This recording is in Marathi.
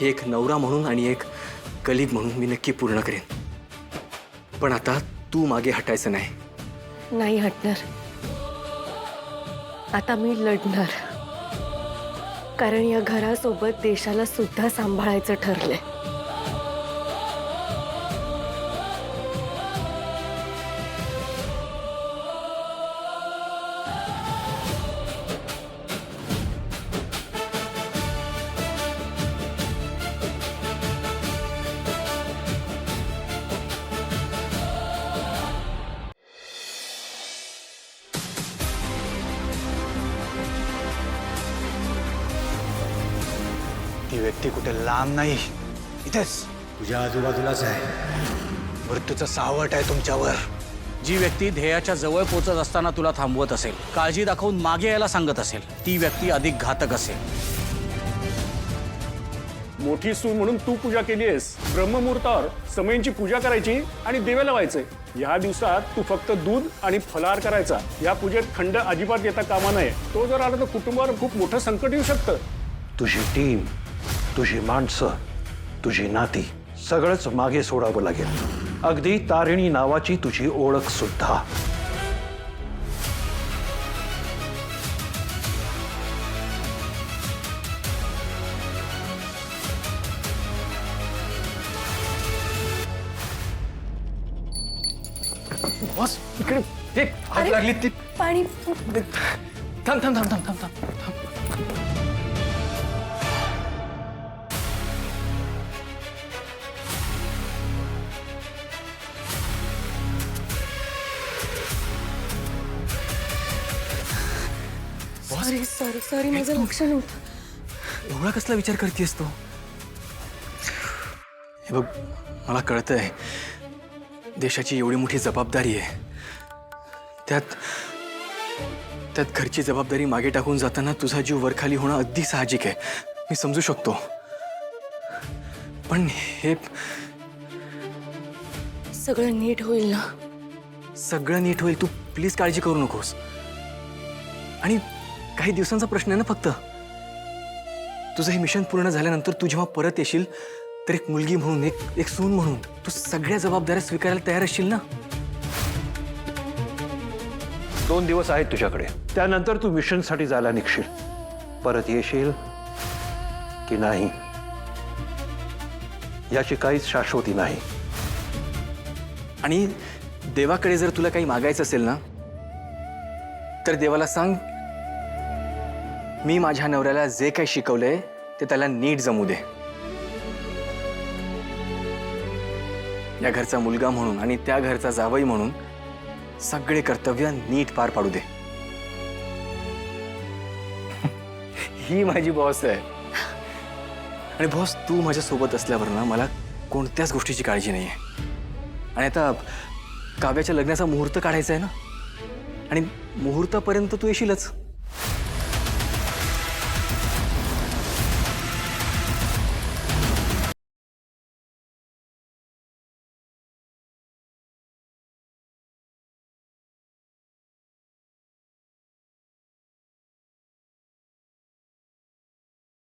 हे एक नवरा म्हणून आणि एक कलिग म्हणून मी नक्की पूर्ण करेन. पण आता तू मागे हटायचं नाही. नाही हटणार. आता मी लढणार. कारण या घरासोबत देशाला सुद्धा सांभाळायचं ठरलंय. ती व्यक्ती कुठे लांब नाही, इथेच तुझ्या आजूबाजूलाच आहे. मृत्यूचं सावट आहे तुमच्यावर. जी व्यक्ती ध्येयाच्या जवळ पोहोचत असताना तुला थांबवत असेल, काळजी दाखवून मागे यायला सांगत असेल, ती व्यक्ती अधिक घातक असेल. मोठी सून म्हणून तू पूजा केली आहेस. ब्रह्ममुहूर्तावर समयींची पूजा करायची आणि देवे लावायचे. या दिवसात तू फक्त दूध आणि फलाहार करायचा. या पूजेत खंड अजिबात येता कामा नये. तो जर आला तर कुटुंबावर खूप मोठं संकट येऊ शकतं. तुझी टीम, तुझी माणसं, तुझी नाती सगळंच मागे सोडावं लागेल. अगदी तारिणी नावाची तुझी ओळख सुद्धा. बॉस इकडे ते आग लागली ती. पाणी. थांब थांब थांब थांब थांब थांब. सॉरी सॉरी सॉरी, माझं लक्ष नव्हतं. एवढा कसला विचार करतेस तू? हे बघ, मला कळतंय देशाची एवढी मोठी जबाबदारी आहे. त्यात घरची जबाबदारी मागे टाकून जाताना तुझा जीव वरखाली होणं अगदी साहजिक आहे. मी समजू शकतो. पण हे सगळं नीट होईल ना? सगळं नीट होईल. तू प्लीज काळजी करू नकोस. आणि काही दिवसांचा प्रश्न आहे ना फक्त. तुझं हे मिशन पूर्ण झाल्यानंतर तू जेव्हा परत येशील तर एक मुलगी म्हणून, एक सून म्हणून तू सगळ्या जबाबदाऱ्या स्वीकारायला तयार असशील ना? 2 दिवस आहेत तुझ्याकडे. त्यानंतर तू मिशनसाठी जायला निघशील. परत येशील की नाही याची काहीच शाश्वती नाही. आणि देवाकडे जर तुला काही मागायचं असेल ना तर देवाला सांग, मी माझ्या नवऱ्याला जे काही शिकवलंय ते त्याला नीट जमू दे. या घरचा मुलगा म्हणून आणि त्या घरचा जावई म्हणून सगळे कर्तव्य नीट पार पाडू दे. ही माझी बॉस आहे. आणि बॉस, तू माझ्या सोबत असल्यावर ना मला कोणत्याच गोष्टीची काळजी नाही आहे. आणि आता काव्याच्या लग्नाचा मुहूर्त काढायचा आहे ना, आणि मुहूर्तापर्यंत तू येशीलच.